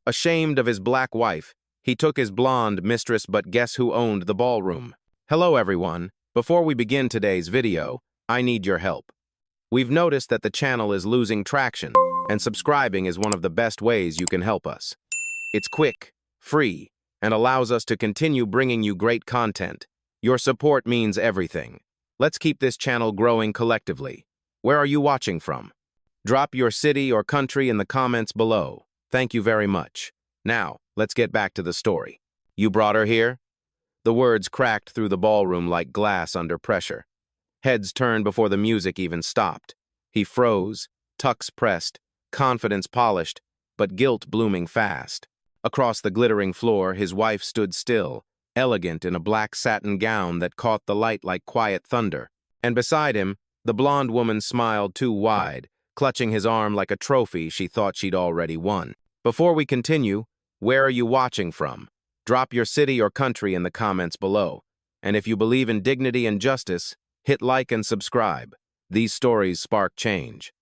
Ashamed of his black wife, he took his blonde mistress, but guess who owned the ballroom? Hello everyone. Before we begin today's video, I need your help. We've noticed that the channel is losing traction, and subscribing is one of the best ways you can help us. It's quick, free, and allows us to continue bringing you great content. Your support means everything. Let's keep this channel growing collectively. Where are you watching from? Drop your city or country in the comments below. Thank you very much. Now, let's get back to the story. You brought her here? The words cracked through the ballroom like glass under pressure. Heads turned before the music even stopped. He froze, tucks pressed, confidence polished, but guilt blooming fast. Across the glittering floor, his wife stood still, elegant in a black satin gown that caught the light like quiet thunder. And beside him, the blonde woman smiled too wide, clutching his arm like a trophy she thought she'd already won. Before we continue, where are you watching from? Drop your city or country in the comments below. And if you believe in dignity and justice, hit like and subscribe. These stories spark change.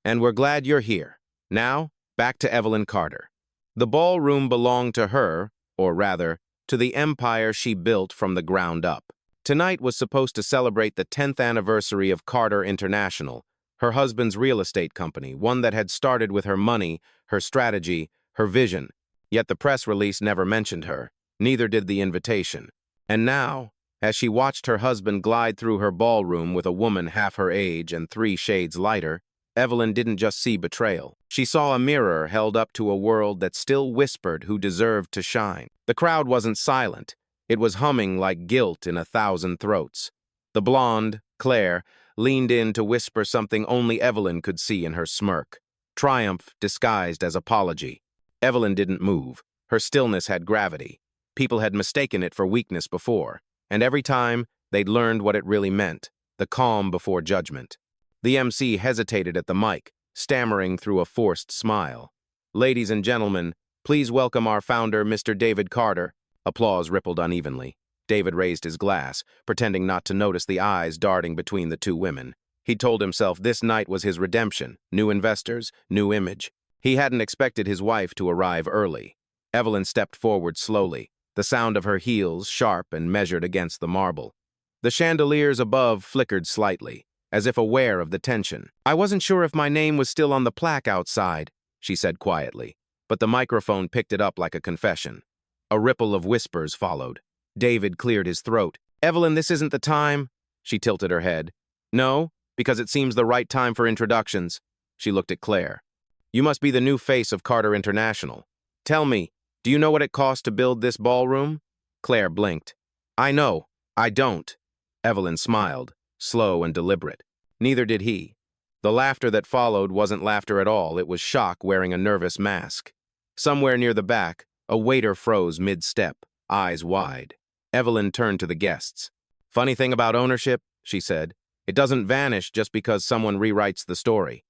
And we're glad you're here. Now, back to Evelyn Carter. The ballroom belonged to her, or rather, to the empire she built from the ground up. Tonight was supposed to celebrate the 10th anniversary of Carter International, her husband's real estate company, one that had started with her money, her strategy, her vision. Yet the press release never mentioned her, neither did the invitation. And now, as she watched her husband glide through her ballroom with a woman half her age and 3 shades lighter, Evelyn didn't just see betrayal. She saw a mirror held up to a world that still whispered who deserved to shine. The crowd wasn't silent. It was humming like guilt in 1,000 throats. The blonde, Claire, leaned in to whisper something only Evelyn could see in her smirk. Triumph disguised as apology. Evelyn didn't move. Her stillness had gravity. People had mistaken it for weakness before, and every time, they'd learned what it really meant, the calm before judgment. The MC hesitated at the mic, stammering through a forced smile. Ladies and gentlemen, please welcome our founder, Mr. David Carter. Applause rippled unevenly. David raised his glass, pretending not to notice the eyes darting between the two women. He told himself this night was his redemption, new investors, new image. He hadn't expected his wife to arrive early. Evelyn stepped forward slowly, the sound of her heels sharp and measured against the marble. The chandeliers above flickered slightly, as if aware of the tension. "I wasn't sure if my name was still on the plaque outside," she said quietly, but the microphone picked it up like a confession. A ripple of whispers followed. David cleared his throat. "Evelyn, this isn't the time." She tilted her head. "No, because it seems the right time for introductions." She looked at Claire. "You must be the new face of Carter International. Tell me, do you know what it cost to build this ballroom?" Claire blinked. "I know. I don't." Evelyn smiled, slow and deliberate. Neither did he. The laughter that followed wasn't laughter at all. It was shock wearing a nervous mask. Somewhere near the back, a waiter froze mid-step, eyes wide. Evelyn turned to the guests. "Funny thing about ownership," she said, "it doesn't vanish just because someone rewrites the story."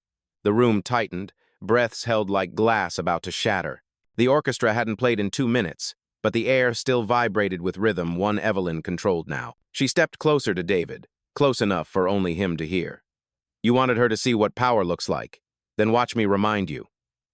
The room tightened, breaths held like glass about to shatter. The orchestra hadn't played in 2 minutes, but the air still vibrated with rhythm one Evelyn controlled now. She stepped closer to David, close enough for only him to hear. "You wanted her to see what power looks like. Then watch me remind you."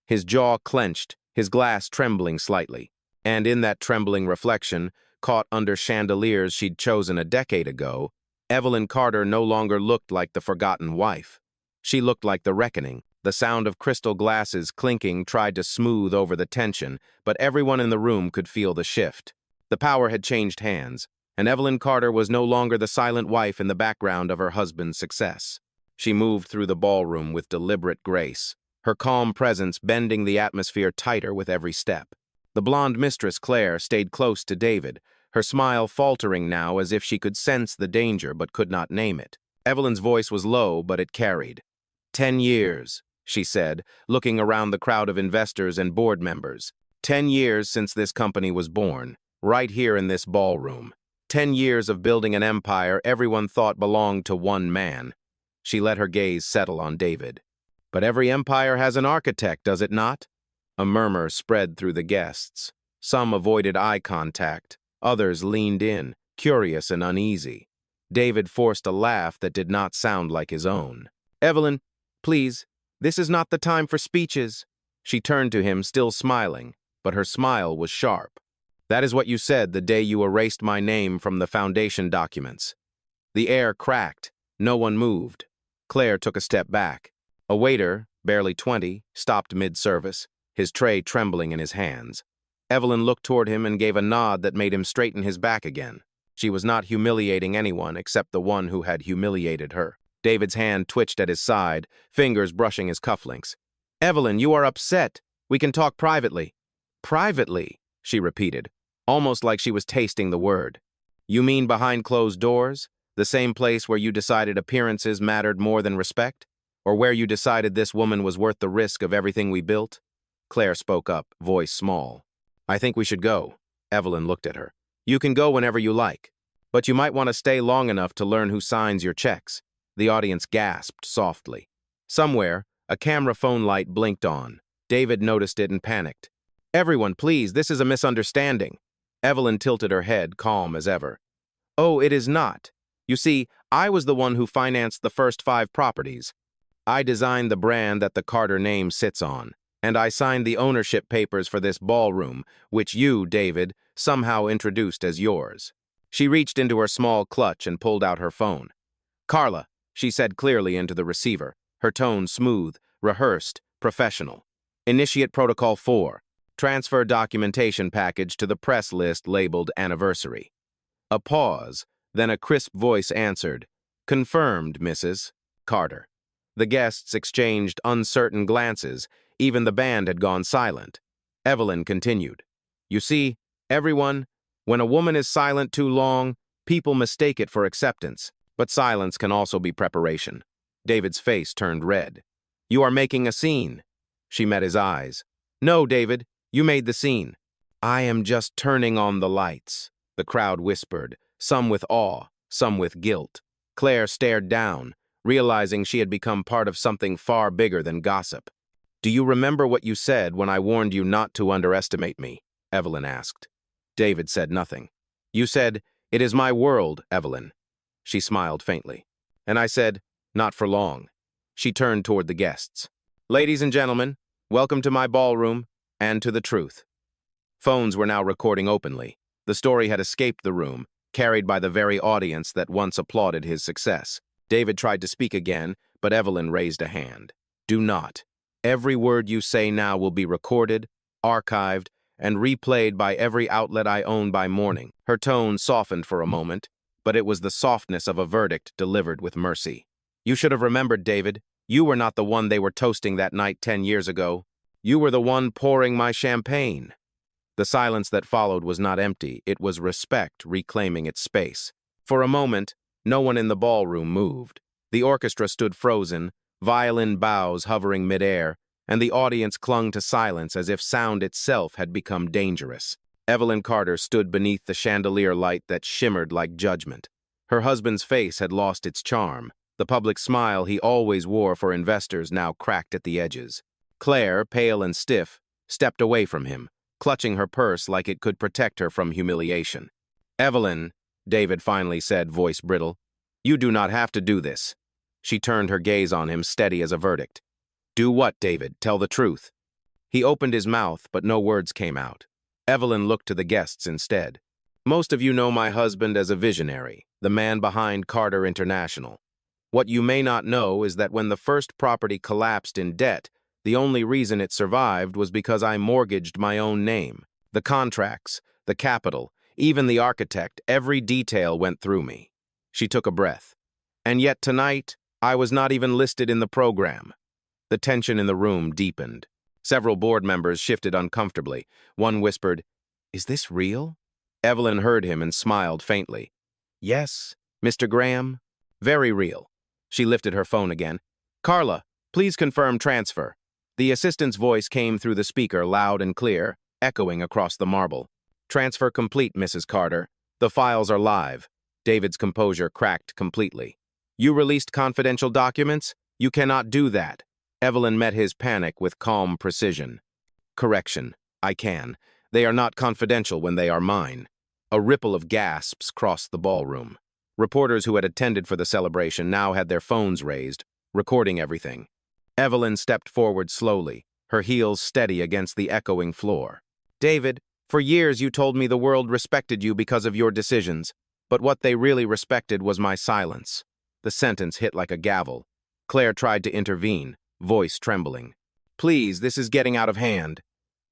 His jaw clenched, his glass trembling slightly. And in that trembling reflection, caught under chandeliers she'd chosen a decade ago, Evelyn Carter no longer looked like the forgotten wife. She looked like the reckoning. The sound of crystal glasses clinking tried to smooth over the tension, but everyone in the room could feel the shift. The power had changed hands, and Evelyn Carter was no longer the silent wife in the background of her husband's success. She moved through the ballroom with deliberate grace, her calm presence bending the atmosphere tighter with every step. The blonde mistress, Claire, stayed close to David, her smile faltering now as if she could sense the danger but could not name it. Evelyn's voice was low, but it carried. 10 years, she said, looking around the crowd of investors and board members. 10 years since this company was born, right here in this ballroom. 10 years of building an empire everyone thought belonged to one man. She let her gaze settle on David. "But every empire has an architect, does it not?" A murmur spread through the guests. Some avoided eye contact. Others leaned in, curious and uneasy. David forced a laugh that did not sound like his own. "Evelyn, please, this is not the time for speeches." She turned to him, still smiling, but her smile was sharp. That is what you said the day you erased my name from the Foundation documents. The air cracked. No one moved. Claire took a step back. A waiter, barely 20, stopped mid-service, his tray trembling in his hands. Evelyn looked toward him and gave a nod that made him straighten his back again. She was not humiliating anyone except the one who had humiliated her. David's hand twitched at his side, fingers brushing his cufflinks. "Evelyn, you are upset. We can talk privately." "Privately," she repeated, almost like she was tasting the word. "You mean behind closed doors? The same place where you decided appearances mattered more than respect? Or where you decided this woman was worth the risk of everything we built?" Claire spoke up, voice small. "I think we should go." Evelyn looked at her. "You can go whenever you like, but you might want to stay long enough to learn who signs your checks." The audience gasped softly. Somewhere, a camera phone light blinked on. David noticed it and panicked. "Everyone, please, this is a misunderstanding." Evelyn tilted her head, calm as ever. "Oh, it is not. You see, I was the one who financed the first 5 properties. I designed the brand that the Carter name sits on, and I signed the ownership papers for this ballroom, which you, David, somehow introduced as yours." She reached into her small clutch and pulled out her phone. "Carla," she said clearly into the receiver, her tone smooth, rehearsed, professional. "Initiate Protocol 4. Transfer documentation package to the press list labeled Anniversary." A pause, then a crisp voice answered, "Confirmed, Mrs. Carter." The guests exchanged uncertain glances. Even the band had gone silent. Evelyn continued, "You see, everyone, when a woman is silent too long, people mistake it for acceptance. But silence can also be preparation." David's face turned red. "You are making a scene." She met his eyes. "No, David, you made the scene." "I am just turning on the lights," the crowd whispered, some with awe, some with guilt. Claire stared down, realizing she had become part of something far bigger than gossip. "Do you remember what you said when I warned you not to underestimate me?" Evelyn asked. David said nothing. "You said, 'It is my world, Evelyn.'" She smiled faintly. "And I said, 'Not for long.'" She turned toward the guests. "Ladies and gentlemen, welcome to my ballroom and to the truth." Phones were now recording openly. The story had escaped the room, carried by the very audience that once applauded his success. David tried to speak again, but Evelyn raised a hand. "Do not. Every word you say now will be recorded, archived, and replayed by every outlet I own by morning." Her tone softened for a moment, but it was the softness of a verdict delivered with mercy. "You should have remembered, David. You were not the one they were toasting that night 10 years ago. You were the one pouring my champagne." The silence that followed was not empty. It was respect reclaiming its space. For a moment, no one in the ballroom moved. The orchestra stood frozen, violin bows hovering midair, and the audience clung to silence as if sound itself had become dangerous. Evelyn Carter stood beneath the chandelier light that shimmered like judgment. Her husband's face had lost its charm. The public smile he always wore for investors now cracked at the edges. Claire, pale and stiff, stepped away from him, clutching her purse like it could protect her from humiliation. "Evelyn," David finally said, voice brittle, "you do not have to do this." She turned her gaze on him, steady as a verdict. "Do what, David? Tell the truth." He opened his mouth, but no words came out. Evelyn looked to the guests instead. "Most of you know my husband as a visionary, the man behind Carter International. What you may not know is that when the first property collapsed in debt, the only reason it survived was because I mortgaged my own name. The contracts, the capital, even the architect, every detail went through me." She took a breath. "And yet tonight, I was not even listed in the program." The tension in the room deepened. Several board members shifted uncomfortably. One whispered, "Is this real?" Evelyn heard him and smiled faintly. "Yes, Mr. Graham, very real." She lifted her phone again. "Carla, please confirm transfer." The assistant's voice came through the speaker, loud and clear, echoing across the marble. "Transfer complete, Mrs. Carter. The files are live." David's composure cracked completely. "You released confidential documents? You cannot do that." Evelyn met his panic with calm precision. "Correction, I can. They are not confidential when they are mine." A ripple of gasps crossed the ballroom. Reporters who had attended for the celebration now had their phones raised, recording everything. Evelyn stepped forward slowly, her heels steady against the echoing floor. David, for years you told me the world respected you because of your decisions, but what they really respected was my silence. The sentence hit like a gavel. Claire tried to intervene, voice trembling. Please, this is getting out of hand.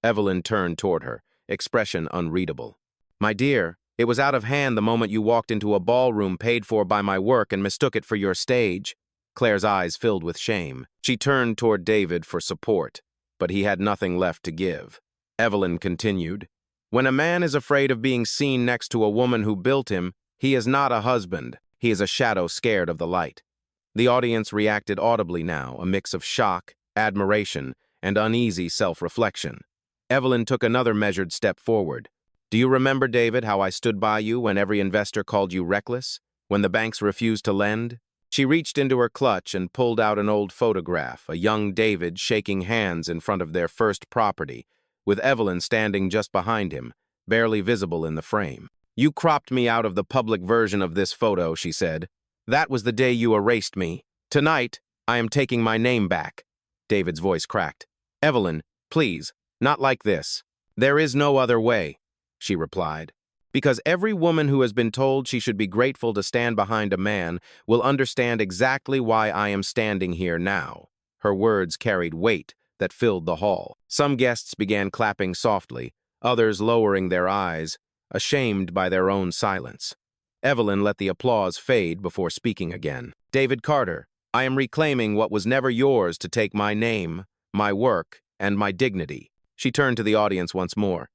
Evelyn turned toward her, expression unreadable. My dear, it was out of hand the moment you walked into a ballroom paid for by my work and mistook it for your stage. Claire's eyes filled with shame. She turned toward David for support, but he had nothing left to give. Evelyn continued, when a man is afraid of being seen next to a woman who built him, he is not a husband. He is a shadow scared of the light. The audience reacted audibly now, a mix of shock, admiration, and uneasy self-reflection. Evelyn took another measured step forward. Do you remember, David, how I stood by you when every investor called you reckless? When the banks refused to lend? She reached into her clutch and pulled out an old photograph, a young David shaking hands in front of their first property, with Evelyn standing just behind him, barely visible in the frame. You cropped me out of the public version of this photo, she said. That was the day you erased me. Tonight, I am taking my name back. David's voice cracked. Evelyn, please, not like this. There is no other way, she replied. Because every woman who has been told she should be grateful to stand behind a man will understand exactly why I am standing here now. Her words carried weight that filled the hall. Some guests began clapping softly, others lowering their eyes, ashamed by their own silence. Evelyn let the applause fade before speaking again. David Carter, I am reclaiming what was never yours to take my name, my work, and my dignity. She turned to the audience once more.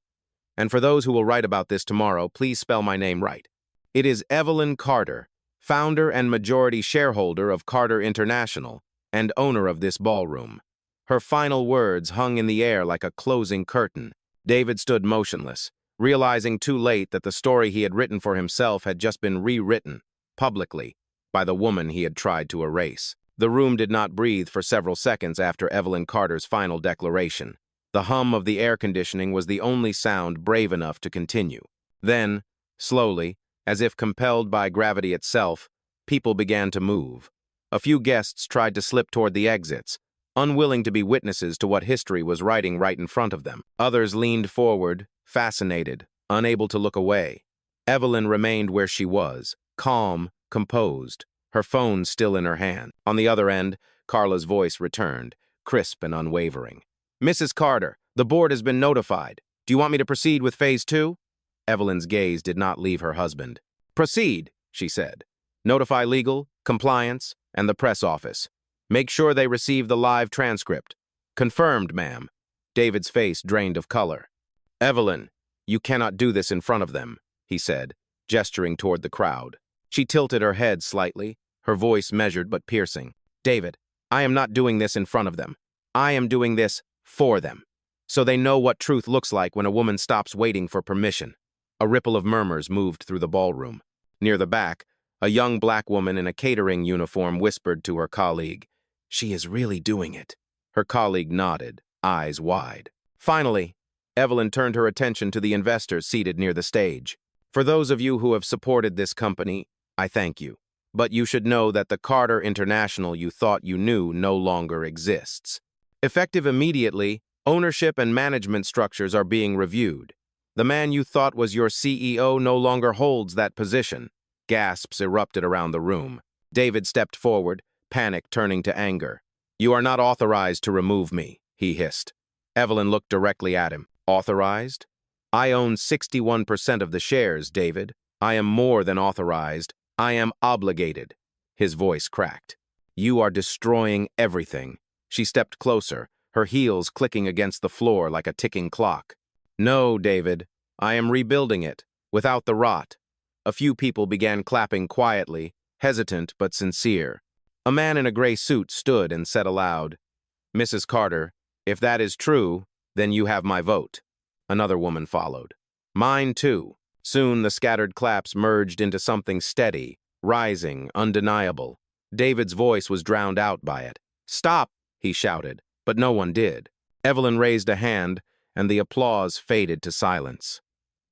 And for those who will write about this tomorrow, please spell my name right. It is Evelyn Carter, founder and majority shareholder of Carter International and owner of this ballroom. Her final words hung in the air like a closing curtain. David stood motionless, realizing too late that the story he had written for himself had just been rewritten, publicly, by the woman he had tried to erase. The room did not breathe for several seconds after Evelyn Carter's final declaration. The hum of the air conditioning was the only sound brave enough to continue. Then, slowly, as if compelled by gravity itself, people began to move. A few guests tried to slip toward the exits, unwilling to be witnesses to what history was writing right in front of them. Others leaned forward, fascinated, unable to look away. Evelyn remained where she was, calm, composed, her phone still in her hand. On the other end, Carla's voice returned, crisp and unwavering. Mrs. Carter, the board has been notified. Do you want me to proceed with phase 2? Evelyn's gaze did not leave her husband. Proceed, she said. Notify legal, compliance, and the press office. Make sure they receive the live transcript. Confirmed, ma'am. David's face drained of color. Evelyn, you cannot do this in front of them, he said, gesturing toward the crowd. She tilted her head slightly, her voice measured but piercing. David, I am not doing this in front of them. I am doing this for them, so they know what truth looks like when a woman stops waiting for permission. A ripple of murmurs moved through the ballroom. Near the back, a young black woman in a catering uniform whispered to her colleague, She is really doing it. Her colleague nodded, eyes wide. Finally, Evelyn turned her attention to the investors seated near the stage. For those of you who have supported this company, I thank you. But you should know that the Carter International you thought you knew no longer exists. Effective immediately, ownership and management structures are being reviewed. The man you thought was your CEO no longer holds that position. Gasps erupted around the room. David stepped forward, panic turning to anger. You are not authorized to remove me, he hissed. Evelyn looked directly at him. Authorized? I own 61% of the shares, David. I am more than authorized. I am obligated. His voice cracked. You are destroying everything. She stepped closer, her heels clicking against the floor like a ticking clock. No, David, I am rebuilding it, without the rot. A few people began clapping quietly, hesitant but sincere. A man in a gray suit stood and said aloud, Mrs. Carter, if that is true, then you have my vote. Another woman followed. Mine too. Soon the scattered claps merged into something steady, rising, undeniable. David's voice was drowned out by it. Stop, he shouted, but no one did. Evelyn raised a hand, and the applause faded to silence.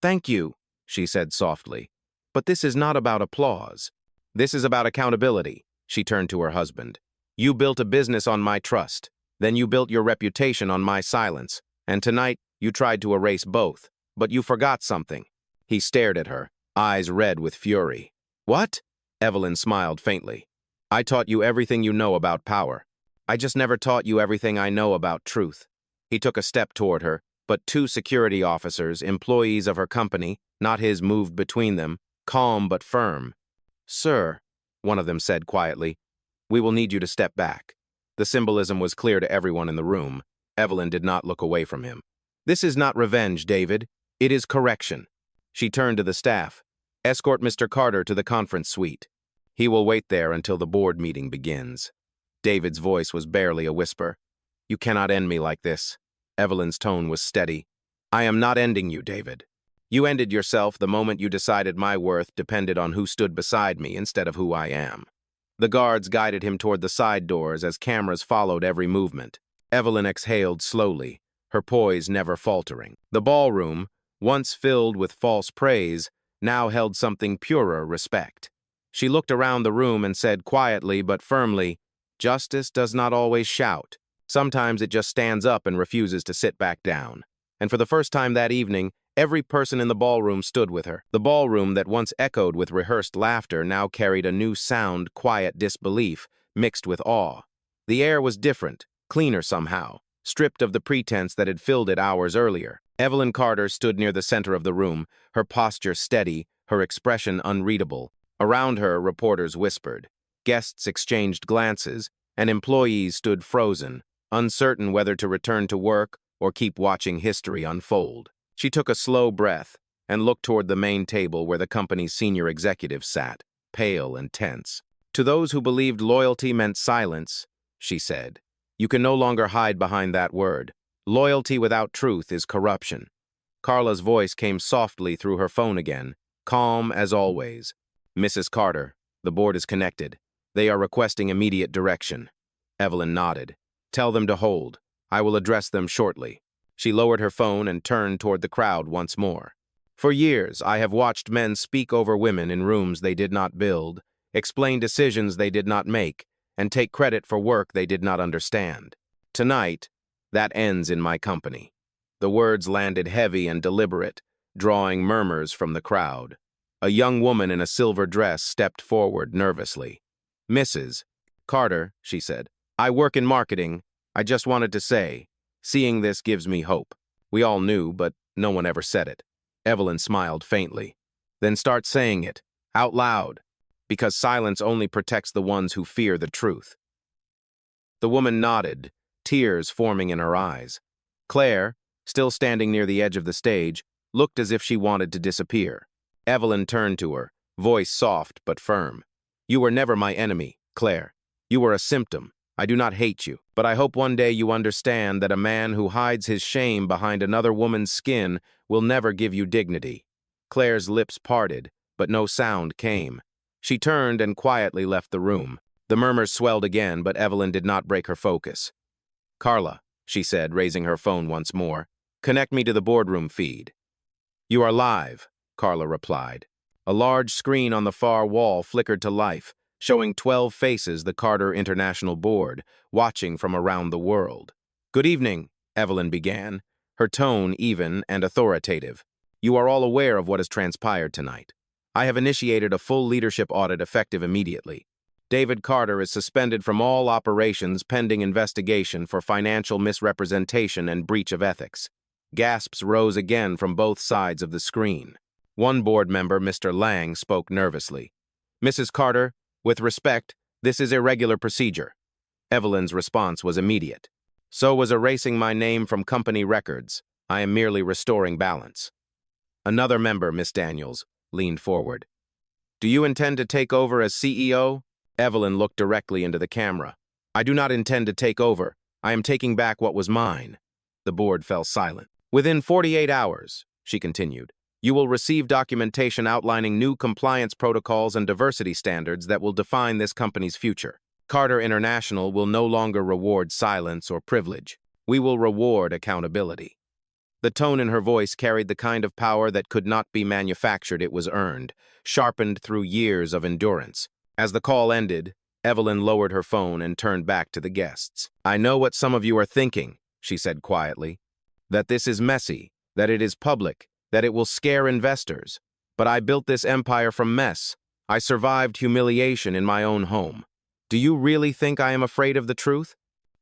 Thank you, she said softly. But this is not about applause. This is about accountability. She turned to her husband. You built a business on my trust. Then you built your reputation on my silence. And tonight, You tried to erase both, but you forgot something. He stared at her, eyes red with fury. What? Evelyn smiled faintly. I taught you everything you know about power. I just never taught you everything I know about truth. He took a step toward her, but two security officers, employees of her company, not his, moved between them, calm but firm. Sir, one of them said quietly, we will need you to step back. The symbolism was clear to everyone in the room. Evelyn did not look away from him. This is not revenge, David. It is correction. She turned to the staff. Escort Mr. Carter to the conference suite. He will wait there until the board meeting begins. David's voice was barely a whisper. You cannot end me like this. Evelyn's tone was steady. I am not ending you, David. You ended yourself the moment you decided my worth depended on who stood beside me instead of who I am. The guards guided him toward the side doors as cameras followed every movement. Evelyn exhaled slowly, her poise never faltering. The ballroom, once filled with false praise, now held something purer respect. She looked around the room and said quietly but firmly, Justice does not always shout. Sometimes it just stands up and refuses to sit back down. And for the first time that evening, every person in the ballroom stood with her. The ballroom that once echoed with rehearsed laughter now carried a new sound, quiet disbelief, mixed with awe. The air was different, cleaner somehow, stripped of the pretense that had filled it hours earlier. Evelyn Carter stood near the center of the room, her posture steady, her expression unreadable. Around her, reporters whispered. Guests exchanged glances, and employees stood frozen, uncertain whether to return to work or keep watching history unfold. She took a slow breath and looked toward the main table where the company's senior executives sat, pale and tense. To those who believed loyalty meant silence, she said, you can no longer hide behind that word. Loyalty without truth is corruption. Carla's voice came softly through her phone again, calm as always. Mrs. Carter, the board is connected. They are requesting immediate direction. Evelyn nodded. Tell them to hold. I will address them shortly. She lowered her phone and turned toward the crowd once more. For years, I have watched men speak over women in rooms they did not build, explain decisions they did not make, and take credit for work they did not understand. Tonight, that ends in my company. The words landed heavy and deliberate, drawing murmurs from the crowd. A young woman in a silver dress stepped forward nervously. Mrs. Carter, she said, I work in marketing. I just wanted to say, seeing this gives me hope. We all knew, but no one ever said it. Evelyn smiled faintly. Then start saying it, out loud, because silence only protects the ones who fear the truth. The woman nodded, tears forming in her eyes. Claire, still standing near the edge of the stage, looked as if she wanted to disappear. Evelyn turned to her, voice soft but firm. You were never my enemy, Claire. You were a symptom. I do not hate you, but I hope one day you understand that a man who hides his shame behind another woman's skin will never give you dignity. Claire's lips parted, but no sound came. She turned and quietly left the room. The murmurs swelled again, but Evelyn did not break her focus. Carla, she said, raising her phone once more, connect me to the boardroom feed. You are live, Carla replied. A large screen on the far wall flickered to life, showing 12 faces the Carter International Board, watching from around the world. Good evening, Evelyn began, her tone even and authoritative. You are all aware of what has transpired tonight. I have initiated a full leadership audit effective immediately. David Carter is suspended from all operations pending investigation for financial misrepresentation and breach of ethics. Gasps rose again from both sides of the screen. One board member, Mr. Lang, spoke nervously. Mrs. Carter, with respect, this is irregular procedure. Evelyn's response was immediate. So was erasing my name from company records. I am merely restoring balance. Another member, Miss Daniels, leaned forward. Do you intend to take over as CEO? Evelyn looked directly into the camera. I do not intend to take over. I am taking back what was mine. The board fell silent. Within 48 hours, she continued, you will receive documentation outlining new compliance protocols and diversity standards that will define this company's future. Carter International will no longer reward silence or privilege. We will reward accountability. The tone in her voice carried the kind of power that could not be manufactured. It was earned, sharpened through years of endurance. As the call ended, Evelyn lowered her phone and turned back to the guests. I know what some of you are thinking, she said quietly. that this is messy, that it is public, that it will scare investors. But I built this empire from mess. I survived humiliation in my own home. Do you really think I am afraid of the truth?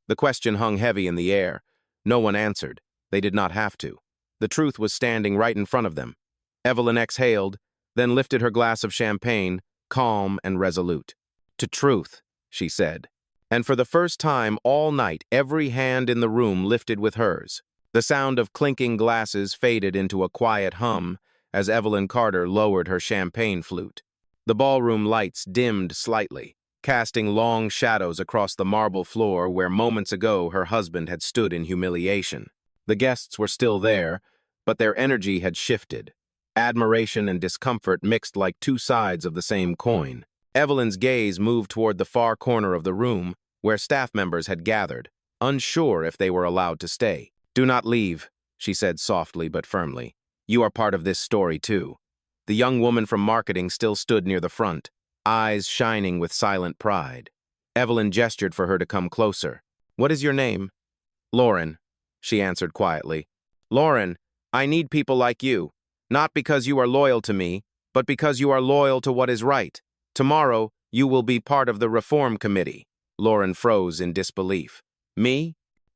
The question hung heavy in the air. No one answered. They did not have to. The truth was standing right in front of them. Evelyn exhaled, then lifted her glass of champagne, calm and resolute. To truth, she said. And for the first time all night, every hand in the room lifted with hers. The sound of clinking glasses faded into a quiet hum as Evelyn Carter lowered her champagne flute. The ballroom lights dimmed slightly, casting long shadows across the marble floor where moments ago her husband had stood in humiliation. The guests were still there, but their energy had shifted. Admiration and discomfort mixed like two sides of the same coin. Evelyn's gaze moved toward the far corner of the room where staff members had gathered, unsure if they were allowed to stay. "Do not leave," she said softly but firmly. "You are part of this story too." The young woman from marketing still stood near the front, eyes shining with silent pride. Evelyn gestured for her to come closer. "What is your name?" "Lauren," she answered quietly. "Lauren, I need people like you. Not because you are loyal to me, but because you are loyal to what is right. Tomorrow, you will be part of the reform committee." Lauren froze in disbelief. "Me?"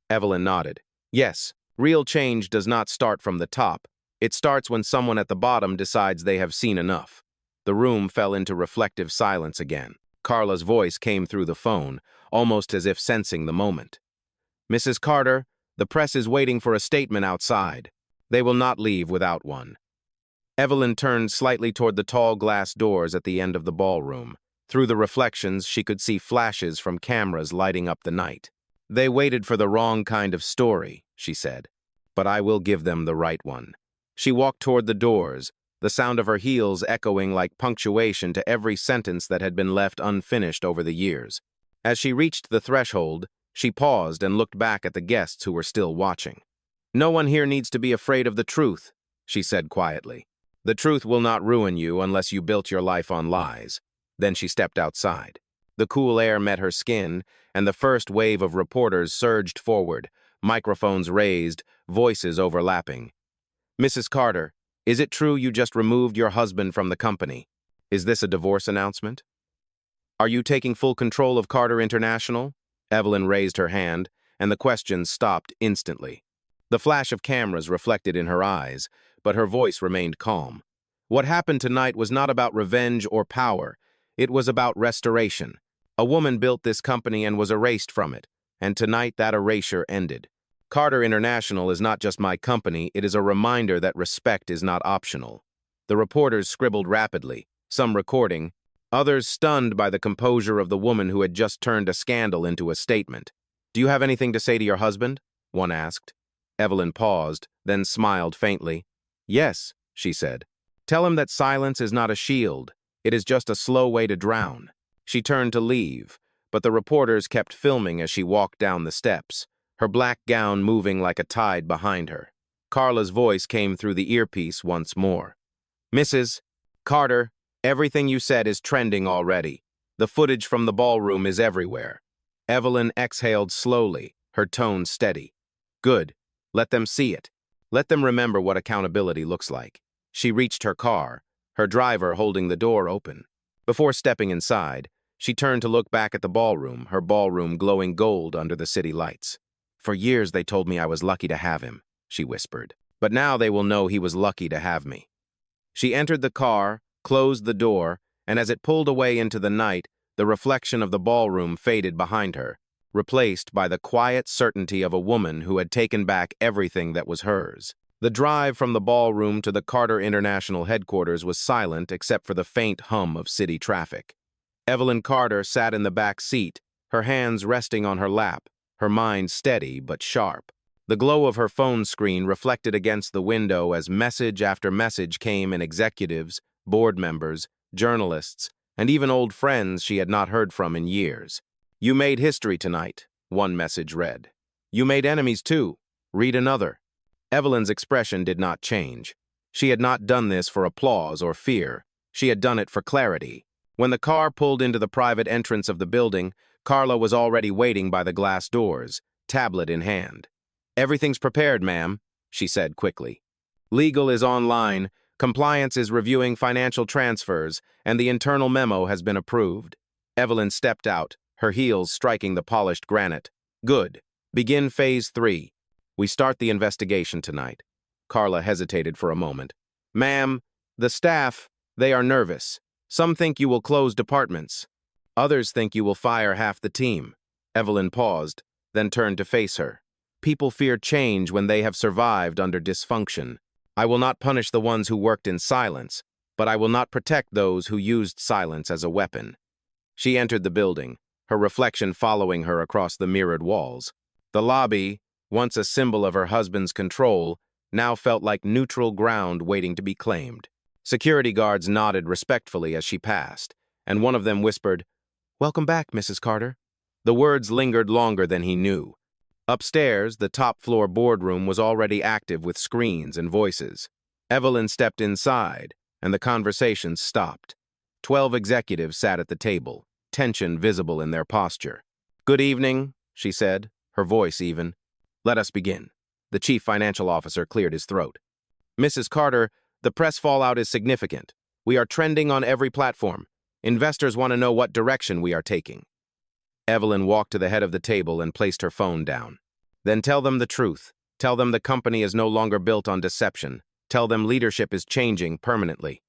Evelyn nodded. "Yes, real change does not start from the top. It starts when someone at the bottom decides they have seen enough." The room fell into reflective silence again. Carla's voice came through the phone, almost as if sensing the moment. "Mrs. Carter, the press is waiting for a statement outside. They will not leave without one." Evelyn turned slightly toward the tall glass doors at the end of the ballroom. Through the reflections, she could see flashes from cameras lighting up the night. "They waited for the wrong kind of story," she said, "but I will give them the right one." She walked toward the doors, the sound of her heels echoing like punctuation to every sentence that had been left unfinished over the years. As she reached the threshold, she paused and looked back at the guests who were still watching. "No one here needs to be afraid of the truth," she said quietly. "The truth will not ruin you unless you built your life on lies." Then she stepped outside. The cool air met her skin, and the first wave of reporters surged forward, microphones raised, voices overlapping. "Mrs. Carter, is it true you just removed your husband from the company? Is this a divorce announcement? Are you taking full control of Carter International?" Evelyn raised her hand, and the questions stopped instantly. The flash of cameras reflected in her eyes, but her voice remained calm. What happened tonight was not about revenge or power. It was about restoration. A woman built this company and was erased from it, and tonight that erasure ended. Carter International is not just my company, it is a reminder that respect is not optional. The reporters scribbled rapidly, some recording, others stunned by the composure of the woman who had just turned a scandal into a statement. "Do you have anything to say to your husband?" one asked. Evelyn paused, then smiled faintly. "Yes," she said. "Tell him that silence is not a shield. It is just a slow way to drown." She turned to leave, but the reporters kept filming as she walked down the steps, her black gown moving like a tide behind her. Carla's voice came through the earpiece once more. "Mrs. Carter, everything you said is trending already. The footage from the ballroom is everywhere." Evelyn exhaled slowly, her tone steady. "Good. Let them see it. Let them remember what accountability looks like." She reached her car, her driver holding the door open. Before stepping inside, she turned to look back at the ballroom, her ballroom glowing gold under the city lights. "For years they told me I was lucky to have him," she whispered. "But now they will know he was lucky to have me." She entered the car, closed the door, and as it pulled away into the night, the reflection of the ballroom faded behind her, replaced by the quiet certainty of a woman who had taken back everything that was hers. The drive from the ballroom to the Carter International headquarters was silent except for the faint hum of city traffic. Evelyn Carter sat in the back seat, her hands resting on her lap, her mind steady but sharp. The glow of her phone screen reflected against the window as message after message came in executives, board members, journalists, and even old friends she had not heard from in years. "You made history tonight," one message read. "You made enemies too. Read another." Evelyn's expression did not change. She had not done this for applause or fear. She had done it for clarity. When the car pulled into the private entrance of the building, Carla was already waiting by the glass doors, tablet in hand. "Everything's prepared, ma'am," she said quickly. Legal is online, compliance is reviewing financial transfers, and the internal memo has been approved. Evelyn stepped out, her heels striking the polished granite. Good. Begin phase 3. We start the investigation tonight. Carla hesitated for a moment. Ma'am, the staff, they are nervous. Some think you will close departments. Others think you will fire half the team. Evelyn paused, then turned to face her. People fear change when they have survived under dysfunction. I will not punish the ones who worked in silence, but I will not protect those who used silence as a weapon. She entered the building, her reflection following her across the mirrored walls. The lobby, once a symbol of her husband's control, now felt like neutral ground waiting to be claimed. Security guards nodded respectfully as she passed, and one of them whispered, "Welcome back, Mrs. Carter." The words lingered longer than he knew. Upstairs, the top-floor boardroom was already active with screens and voices. Evelyn stepped inside, and the conversation stopped. 12 executives sat at the table, tension visible in their posture. "Good evening," she said, her voice even. "Let us begin." The chief financial officer cleared his throat. "Mrs. Carter, the press fallout is significant. We are trending on every platform. Investors want to know what direction we are taking." Evelyn walked to the head of the table and placed her phone down. "Then tell them the truth. Tell them the company is no longer built on deception. Tell them leadership is changing permanently."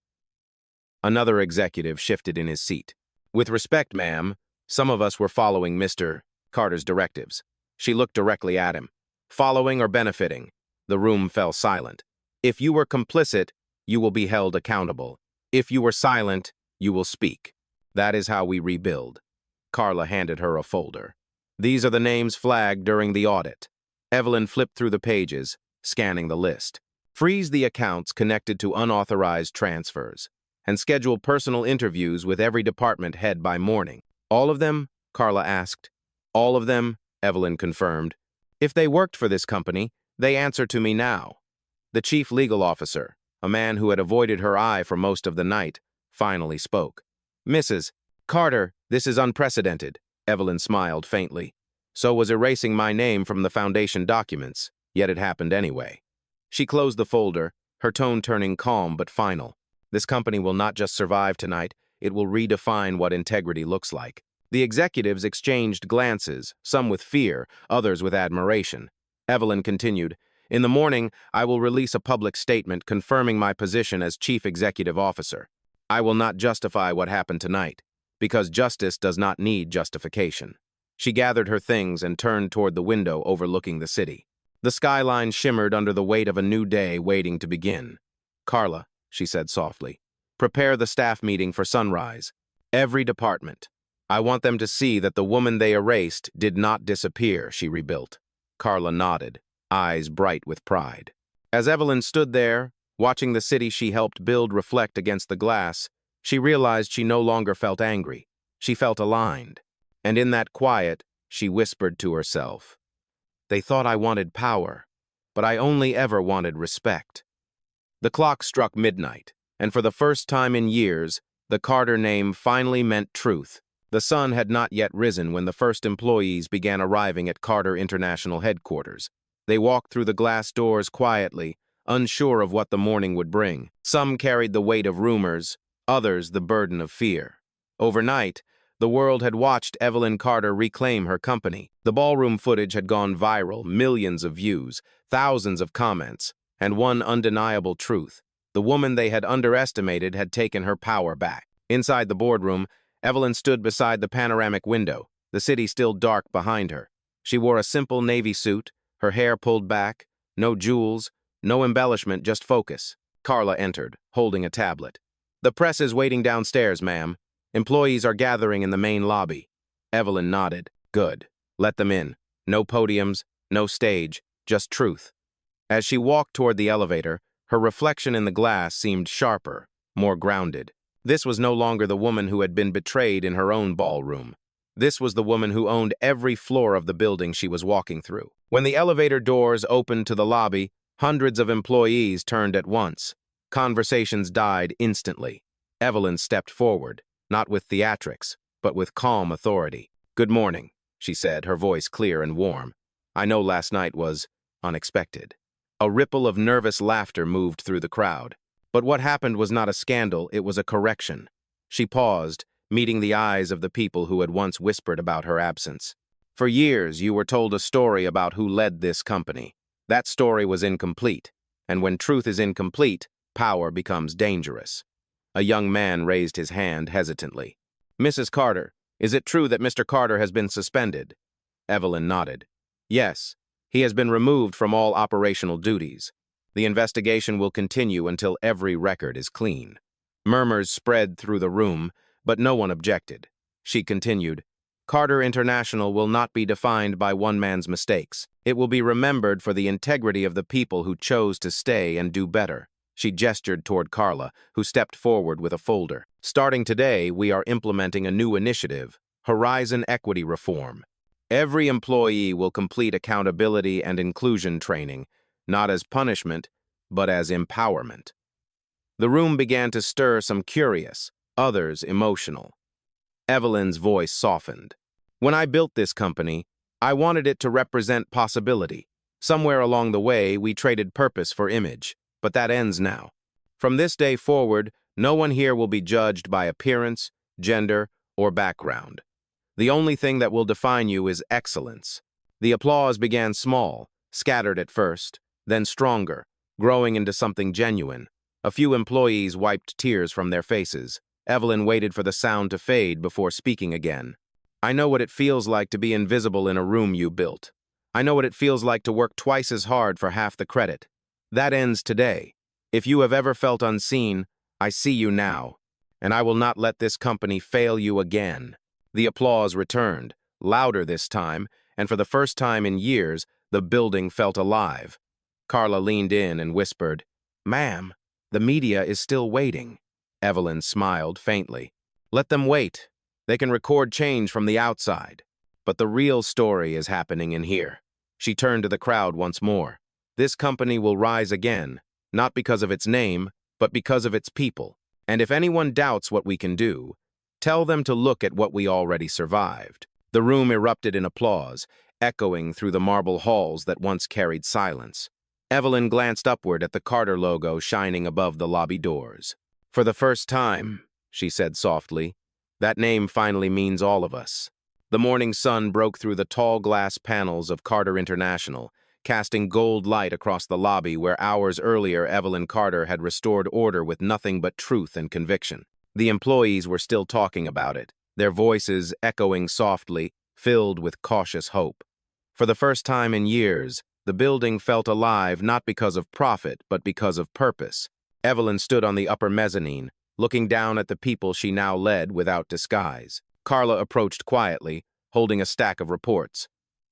Another executive shifted in his seat. "With respect, ma'am, some of us were following Mr. Carter's directives." She looked directly at him. "Following or benefiting?" The room fell silent. "If you were complicit, you will be held accountable. If you were silent, you will speak. That is how we rebuild." Carla handed her a folder. "These are the names flagged during the audit." Evelyn flipped through the pages, scanning the list. "Freeze the accounts connected to unauthorized transfers, and schedule personal interviews with every department head by morning." "All of them?" Carla asked. "All of them," Evelyn confirmed. "If they worked for this company, they answer to me now." The chief legal officer, a man who had avoided her eye for most of the night, finally spoke. "Mrs. Carter, this is unprecedented." Evelyn smiled faintly. "So was erasing my name from the foundation documents, yet it happened anyway." She closed the folder, her tone turning calm but final. "This company will not just survive tonight, it will redefine what integrity looks like." The executives exchanged glances, some with fear, others with admiration. Evelyn continued, "In the morning, I will release a public statement confirming my position as Chief Executive Officer. I will not justify what happened tonight, because justice does not need justification." She gathered her things and turned toward the window overlooking the city. The skyline shimmered under the weight of a new day waiting to begin. "Carla," she said softly, "prepare the staff meeting for sunrise. Every department. I want them to see that the woman they erased did not disappear, she rebuilt." Carla nodded, eyes bright with pride. As Evelyn stood there, watching the city she helped build reflect against the glass, she realized she no longer felt angry. She felt aligned. And in that quiet, she whispered to herself, "They thought I wanted power, but I only ever wanted respect." The clock struck midnight, and for the first time in years, the Carter name finally meant truth. The sun had not yet risen when the first employees began arriving at Carter International Headquarters. They walked through the glass doors quietly, unsure of what the morning would bring. Some carried the weight of rumors, others the burden of fear. Overnight, the world had watched Evelyn Carter reclaim her company. The ballroom footage had gone viral, millions of views, thousands of comments, and one undeniable truth. The woman they had underestimated had taken her power back. Inside the boardroom, Evelyn stood beside the panoramic window, the city still dark behind her. She wore a simple navy suit, her hair pulled back, no jewels, no embellishment, just focus. Carla entered, holding a tablet. "The press is waiting downstairs, ma'am. Employees are gathering in the main lobby." Evelyn nodded. "Good. Let them in. No podiums, no stage, just truth." As she walked toward the elevator, her reflection in the glass seemed sharper, more grounded. This was no longer the woman who had been betrayed in her own ballroom. This was the woman who owned every floor of the building she was walking through. When the elevator doors opened to the lobby, hundreds of employees turned at once. Conversations died instantly. Evelyn stepped forward, not with theatrics, but with calm authority. "Good morning," she said, her voice clear and warm. "I know last night was unexpected." A ripple of nervous laughter moved through the crowd. But what happened was not a scandal, it was a correction. She paused, meeting the eyes of the people who had once whispered about her absence. For years, you were told a story about who led this company. That story was incomplete, and when truth is incomplete, power becomes dangerous. A young man raised his hand hesitantly. "Mrs. Carter, is it true that Mr. Carter has been suspended?" Evelyn nodded. "Yes, he has been removed from all operational duties. The investigation will continue until every record is clean." Murmurs spread through the room, but no one objected. She continued, "Carter International will not be defined by one man's mistakes. It will be remembered for the integrity of the people who chose to stay and do better." She gestured toward Carla, who stepped forward with a folder. "Starting today, we are implementing a new initiative, Horizon Equity Reform. Every employee will complete accountability and inclusion training, not as punishment, but as empowerment." The room began to stir, some curious, others emotional. Evelyn's voice softened. "When I built this company, I wanted it to represent possibility. Somewhere along the way, we traded purpose for image, but that ends now. From this day forward, no one here will be judged by appearance, gender, or background. The only thing that will define you is excellence." The applause began small, scattered at first, then stronger, growing into something genuine. A few employees wiped tears from their faces. Evelyn waited for the sound to fade before speaking again. "I know what it feels like to be invisible in a room you built. I know what it feels like to work twice as hard for half the credit. That ends today. If you have ever felt unseen, I see you now, and I will not let this company fail you again." The applause returned, louder this time, and for the first time in years, the building felt alive. Carla leaned in and whispered, "Ma'am, the media is still waiting." Evelyn smiled faintly. "Let them wait. They can record change from the outside. But the real story is happening in here." She turned to the crowd once more. "This company will rise again, not because of its name, but because of its people. And if anyone doubts what we can do, tell them to look at what we already survived." The room erupted in applause, echoing through the marble halls that once carried silence. Evelyn glanced upward at the Carter logo shining above the lobby doors. "For the first time," she said softly, "that name finally means all of us." The morning sun broke through the tall glass panels of Carter International, casting gold light across the lobby where hours earlier Evelyn Carter had restored order with nothing but truth and conviction. The employees were still talking about it, their voices echoing softly, filled with cautious hope. For the first time in years, the building felt alive not because of profit, but because of purpose. Evelyn stood on the upper mezzanine, looking down at the people she now led without disguise. Carla approached quietly, holding a stack of reports.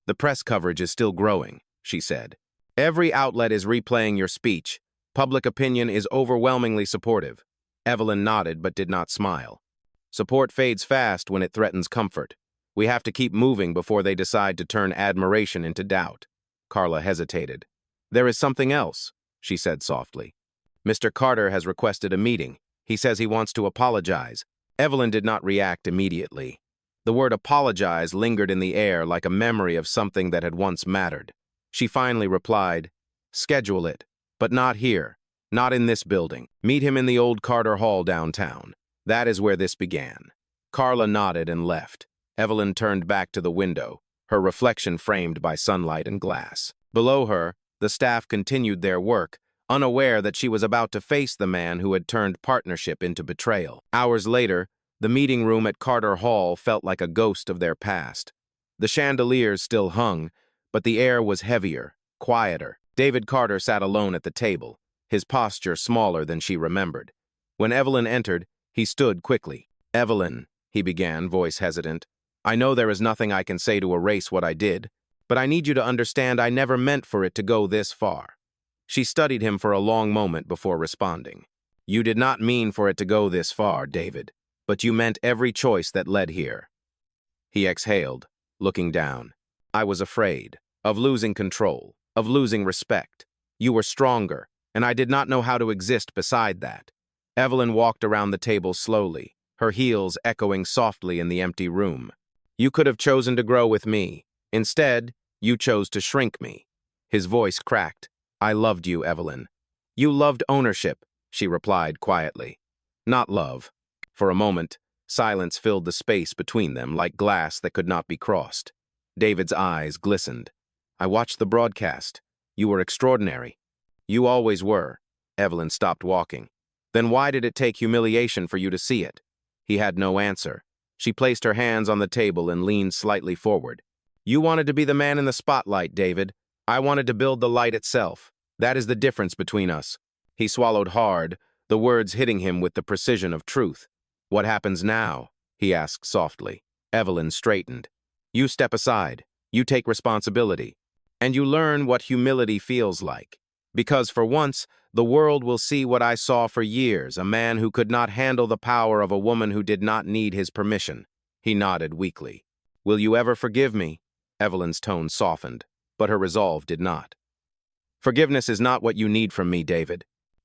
"The press coverage is still growing," she said. "Every outlet is replaying your speech. Public opinion is overwhelmingly supportive." Evelyn nodded but did not smile. "Support fades fast when it threatens comfort. We have to keep moving before they decide to turn admiration into doubt." Carla hesitated. "There is something else," she said softly. "Mr. Carter has requested a meeting. He says he wants to apologize." Evelyn did not react immediately. The word apologize lingered in the air like a memory of something that had once mattered. She finally replied, "Schedule it, but not here, not in this building. Meet him in the old Carter Hall downtown. That is where this began." Carla nodded and left. Evelyn turned back to the window, her reflection framed by sunlight and glass. Below her, the staff continued their work, unaware that she was about to face the man who had turned partnership into betrayal. Hours later, the meeting room at Carter Hall felt like a ghost of their past. The chandeliers still hung, but the air was heavier, quieter. David Carter sat alone at the table, his posture smaller than she remembered. When Evelyn entered, he stood quickly. "Evelyn," he began, voice hesitant, "I know there is nothing I can say to erase what I did, but I need you to understand I never meant for it to go this far." She studied him for a long moment before responding. "You did not mean for it to go this far, David, but you meant every choice that led here." He exhaled, looking down. "I was afraid of losing control, of losing respect. You were stronger, and I did not know how to exist beside that." Evelyn walked around the table slowly, her heels echoing softly in the empty room. "You could have chosen to grow with me. Instead, you chose to shrink me." His voice cracked. I loved you, Evelyn. You loved ownership, she replied quietly. Not love. For a moment, silence filled the space between them like glass that could not be crossed. David's eyes glistened. I watched the broadcast. You were extraordinary. You always were. Evelyn stopped walking. Then why did it take humiliation for you to see it? He had no answer. She placed her hands on the table and leaned slightly forward. You wanted to be the man in the spotlight, David. I wanted to build the light itself. That is the difference between us. He swallowed hard, the words hitting him with the precision of truth. What happens now? He asked softly. Evelyn straightened. You step aside. You take responsibility. And you learn what humility feels like. Because for once, the world will see what I saw for years, a man who could not handle the power of a woman who did not need his permission. He nodded weakly. Will you ever forgive me? Evelyn's tone softened, but her resolve did not. Forgiveness is not what you need from me, David.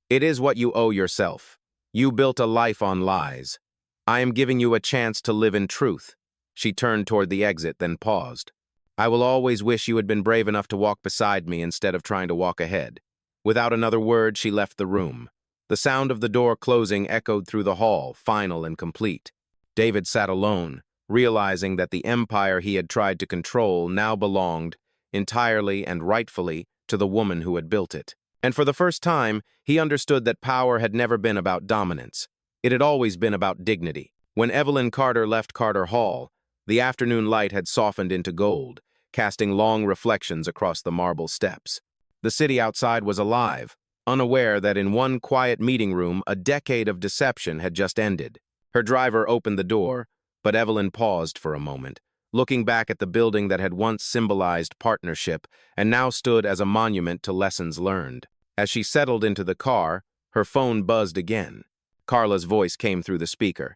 It is what you owe yourself. You built a life on lies. I am giving you a chance to live in truth. She turned toward the exit, then paused. I will always wish you had been brave enough to walk beside me instead of trying to walk ahead. Without another word, she left the room. The sound of the door closing echoed through the hall, final and complete. David sat alone, realizing that the empire he had tried to control now belonged, entirely and rightfully, to the woman who had built it. And for the first time, he understood that power had never been about dominance. It had always been about dignity. When Evelyn Carter left Carter Hall, the afternoon light had softened into gold, casting long reflections across the marble steps. The city outside was alive, unaware that in one quiet meeting room a decade of deception had just ended. Her driver opened the door, but Evelyn paused for a moment, looking back at the building that had once symbolized partnership and now stood as a monument to lessons learned. As she settled into the car, her phone buzzed again. Carla's voice came through the speaker.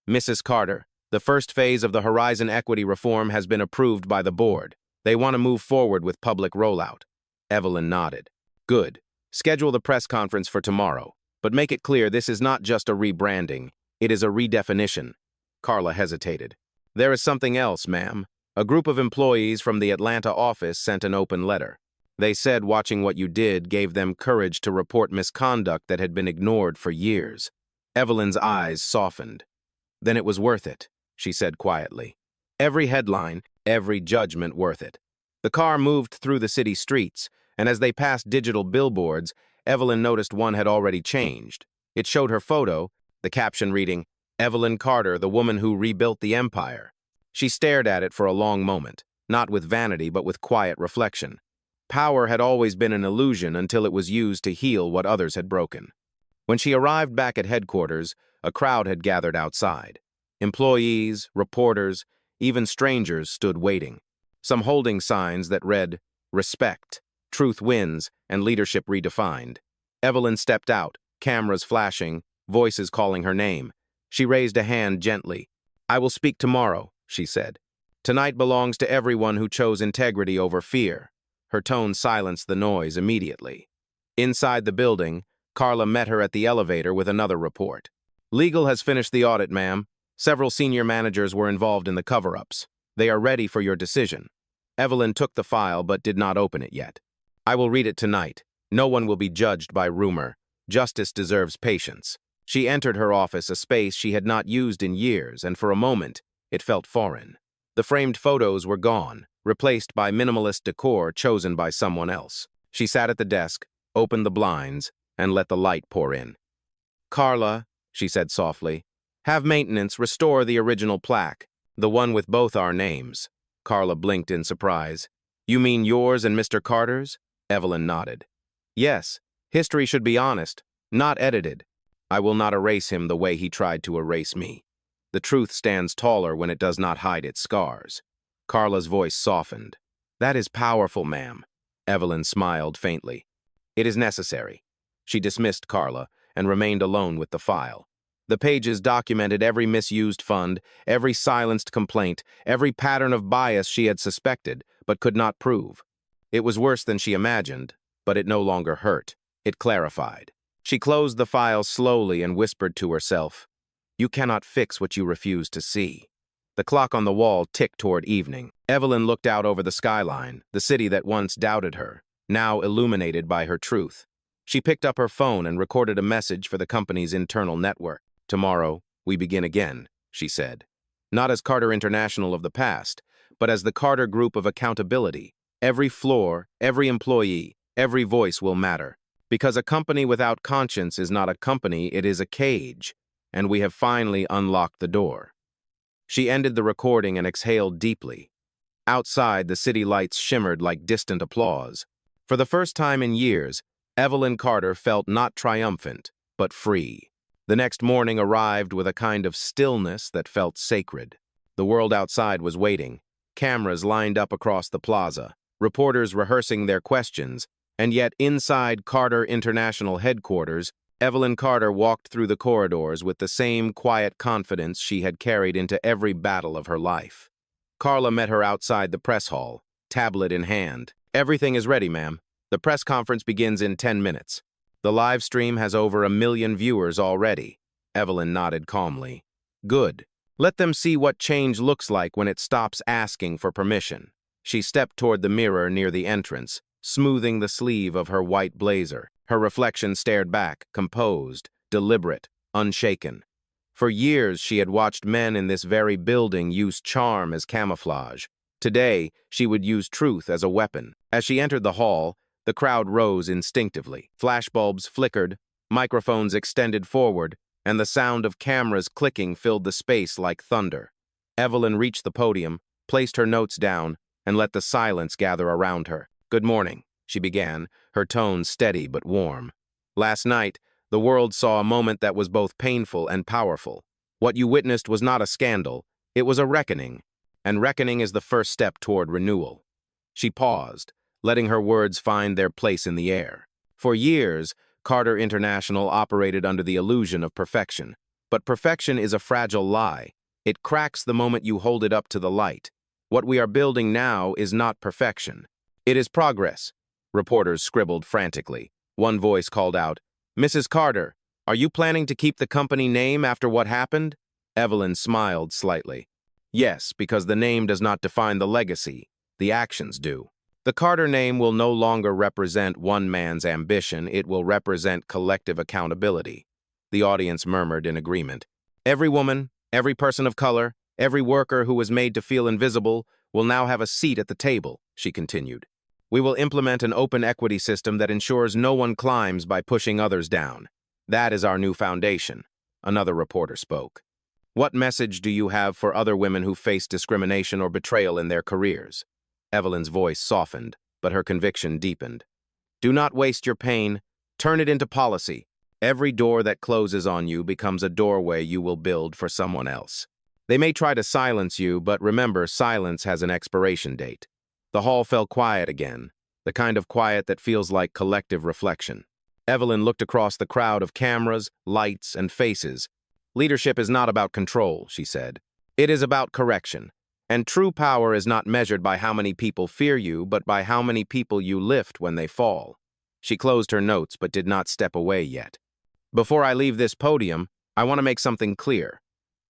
Mrs. Carter, the first phase of the Horizon Equity Reform has been approved by the board. They want to move forward with public rollout. Evelyn nodded. Good. Schedule the press conference for tomorrow, but make it clear this is not just a rebranding. It is a redefinition. Carla hesitated. There is something else, ma'am. A group of employees from the Atlanta office sent an open letter. They said watching what you did gave them courage to report misconduct that had been ignored for years. Evelyn's eyes softened. Then it was worth it, she said quietly. Every headline, every judgment worth it. The car moved through the city streets, and as they passed digital billboards, Evelyn noticed one had already changed. It showed her photo, the caption reading, Evelyn Carter, the woman who rebuilt the empire. She stared at it for a long moment, not with vanity but with quiet reflection. Power had always been an illusion until it was used to heal what others had broken. When she arrived back at headquarters, a crowd had gathered outside. Employees, reporters, even strangers stood waiting, some holding signs that read, Respect, Truth Wins, and Leadership Redefined. Evelyn stepped out, cameras flashing, voices calling her name. She raised a hand gently. I will speak tomorrow, she said. Tonight belongs to everyone who chose integrity over fear. Her tone silenced the noise immediately. Inside the building, Carla met her at the elevator with another report. Legal has finished the audit, ma'am. Several senior managers were involved in the cover-ups. They are ready for your decision. Evelyn took the file but did not open it yet. I will read it tonight. No one will be judged by rumor. Justice deserves patience. She entered her office, a space she had not used in years, and for a moment, it felt foreign. The framed photos were gone, replaced by minimalist decor chosen by someone else. She sat at the desk, opened the blinds, and let the light pour in. Carla, she said softly, have maintenance restore the original plaque, the one with both our names. Carla blinked in surprise. You mean yours and Mr. Carter's? Evelyn nodded. Yes, history should be honest, not edited. I will not erase him the way he tried to erase me. The truth stands taller when it does not hide its scars. Carla's voice softened. That is powerful, ma'am. Evelyn smiled faintly. It is necessary. She dismissed Carla and remained alone with the file. The pages documented every misused fund, every silenced complaint, every pattern of bias she had suspected, but could not prove. It was worse than she imagined, but it no longer hurt. It clarified. She closed the file slowly and whispered to herself, You cannot fix what you refuse to see. The clock on the wall ticked toward evening. Evelyn looked out over the skyline, the city that once doubted her. now illuminated by her truth. She picked up her phone and recorded a message for the company's internal network. "Tomorrow, we begin again," she said. Not as Carter International of the past, but as the Carter Group of accountability. Every floor, every employee, every voice will matter. Because a company without conscience is not a company, it is a cage, and we have finally unlocked the door. She ended the recording and exhaled deeply. Outside, the city lights shimmered like distant applause. For the first time in years, Evelyn Carter felt not triumphant, but free. The next morning arrived with a kind of stillness that felt sacred. The world outside was waiting, cameras lined up across the plaza, reporters rehearsing their questions, and yet inside Carter International headquarters, Evelyn Carter walked through the corridors with the same quiet confidence she had carried into every battle of her life. Carla met her outside the press hall, tablet in hand. "Everything is ready, ma'am. The press conference begins in 10 minutes. The live stream has over 1 million viewers already." Evelyn nodded calmly. "Good. Let them see what change looks like when it stops asking for permission." She stepped toward the mirror near the entrance, smoothing the sleeve of her white blazer. Her reflection stared back, composed, deliberate, unshaken. For years, she had watched men in this very building use charm as camouflage. Today, she would use truth as a weapon. As she entered the hall, the crowd rose instinctively. Flashbulbs flickered, microphones extended forward, and the sound of cameras clicking filled the space like thunder. Evelyn reached the podium, placed her notes down, and let the silence gather around her. "Good morning," she began, her tone steady but warm. "Last night, the world saw a moment that was both painful and powerful. What you witnessed was not a scandal, it was a reckoning, and reckoning is the first step toward renewal." She paused, letting her words find their place in the air. For years, Carter International operated under the illusion of perfection. But perfection is a fragile lie. It cracks the moment you hold it up to the light. What we are building now is not perfection. It is progress. Reporters scribbled frantically. One voice called out, "Mrs. Carter, are you planning to keep the company name after what happened?" Evelyn smiled slightly. "Yes, because the name does not define the legacy. The actions do. The Carter name will no longer represent one man's ambition, it will represent collective accountability." The audience murmured in agreement. "Every woman, every person of color, every worker who was made to feel invisible will now have a seat at the table," she continued. "We will implement an open equity system that ensures no one climbs by pushing others down. That is our new foundation." Another reporter spoke. "What message do you have for other women who face discrimination or betrayal in their careers?" Evelyn's voice softened, but her conviction deepened. "Do not waste your pain. Turn it into policy. Every door that closes on you becomes a doorway you will build for someone else. They may try to silence you, but remember, silence has an expiration date." The hall fell quiet again, the kind of quiet that feels like collective reflection. Evelyn looked across the crowd of cameras, lights, and faces. "Leadership is not about control," she said. "It is about correction. And true power is not measured by how many people fear you, but by how many people you lift when they fall." She closed her notes but did not step away yet. "Before I leave this podium, I want to make something clear.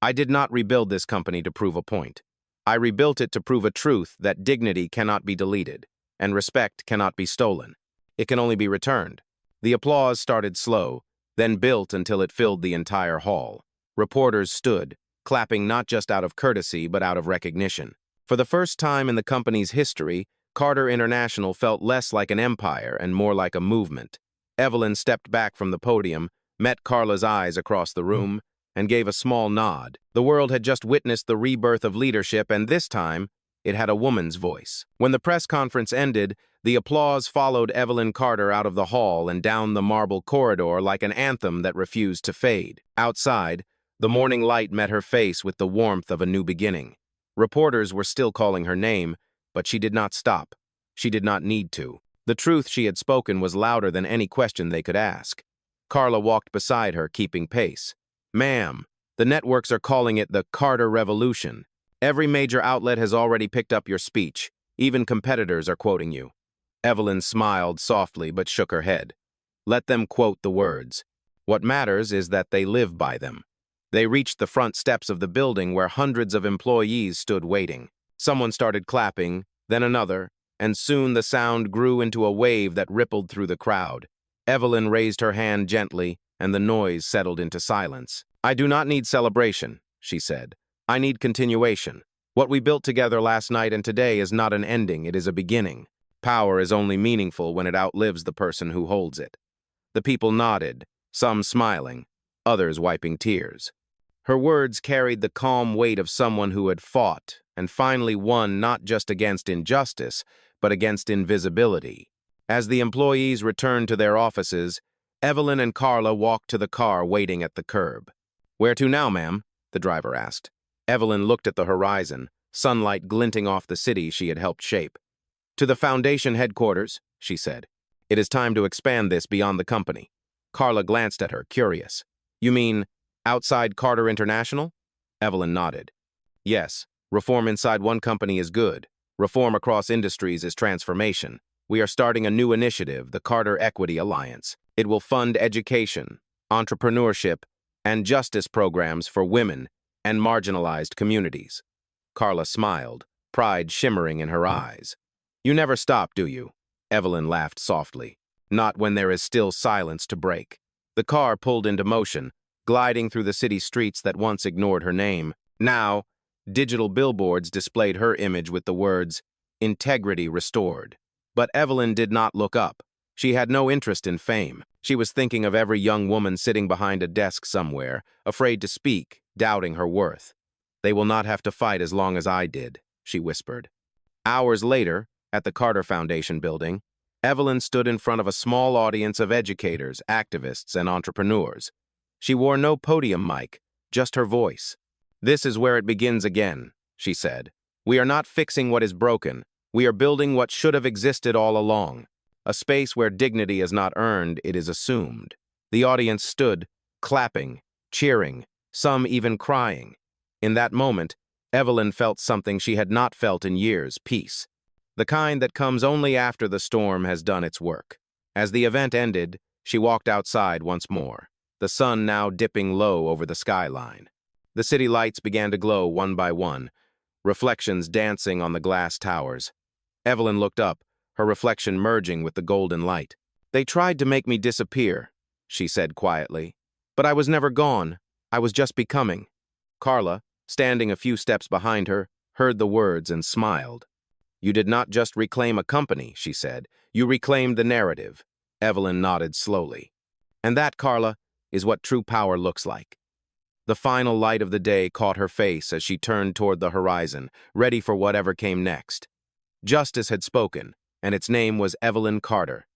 I did not rebuild this company to prove a point. I rebuilt it to prove a truth that dignity cannot be deleted, and respect cannot be stolen. It can only be returned." The applause started slow, then built until it filled the entire hall. Reporters stood, clapping not just out of courtesy but out of recognition. For the first time in the company's history, Carter International felt less like an empire and more like a movement. Evelyn stepped back from the podium, met Carla's eyes across the room, and gave a small nod. The world had just witnessed the rebirth of leadership, and this time, it had a woman's voice. When the press conference ended, the applause followed Evelyn Carter out of the hall and down the marble corridor like an anthem that refused to fade. Outside, the morning light met her face with the warmth of a new beginning. Reporters were still calling her name, but she did not stop. She did not need to. The truth she had spoken was louder than any question they could ask. Carla walked beside her, keeping pace. "Ma'am, the networks are calling it the Carter Revolution. Every major outlet has already picked up your speech. Even competitors are quoting you." Evelyn smiled softly but shook her head. "Let them quote the words. What matters is that they live by them." They reached the front steps of the building where hundreds of employees stood waiting. Someone started clapping, then another, and soon the sound grew into a wave that rippled through the crowd. Evelyn raised her hand gently, and the noise settled into silence. "I do not need celebration," she said. "I need continuation. What we built together last night and today is not an ending, it is a beginning. Power is only meaningful when it outlives the person who holds it." The people nodded, some smiling, others wiping tears. Her words carried the calm weight of someone who had fought and finally won not just against injustice, but against invisibility. As the employees returned to their offices, Evelyn and Carla walked to the car waiting at the curb. "Where to now, ma'am?" the driver asked. Evelyn looked at the horizon, sunlight glinting off the city she had helped shape. "To the Foundation headquarters," she said. "It is time to expand this beyond the company." Carla glanced at her, curious. "You mean outside Carter International?" Evelyn nodded. "Yes, reform inside one company is good. Reform across industries is transformation. We are starting a new initiative, the Carter Equity Alliance. It will fund education, entrepreneurship, and justice programs for women and marginalized communities." Carla smiled, pride shimmering in her eyes. "You never stop, do you?" Evelyn laughed softly. "Not when there is still silence to break." The car pulled into motion, gliding through the city streets that once ignored her name. Now, digital billboards displayed her image with the words, "Integrity Restored." But Evelyn did not look up. She had no interest in fame. She was thinking of every young woman sitting behind a desk somewhere, afraid to speak, doubting her worth. "They will not have to fight as long as I did," she whispered. Hours later, at the Carter Foundation building, Evelyn stood in front of a small audience of educators, activists, and entrepreneurs. She wore no podium mic, just her voice. "This is where it begins again," she said. "We are not fixing what is broken. We are building what should have existed all along. A space where dignity is not earned, it is assumed." The audience stood, clapping, cheering, some even crying. In that moment, Evelyn felt something she had not felt in years, peace. The kind that comes only after the storm has done its work. As the event ended, she walked outside once more, the sun now dipping low over the skyline. The city lights began to glow one by one, reflections dancing on the glass towers. Evelyn looked up, her reflection merging with the golden light. "They tried to make me disappear," she said quietly. "But I was never gone. I was just becoming." Carla, standing a few steps behind her, heard the words and smiled. "You did not just reclaim a company," she said. "You reclaimed the narrative." Evelyn nodded slowly. "And that, Carla, is what true power looks like." The final light of the day caught her face as she turned toward the horizon, ready for whatever came next. Justice had spoken, and its name was Evelyn Carter.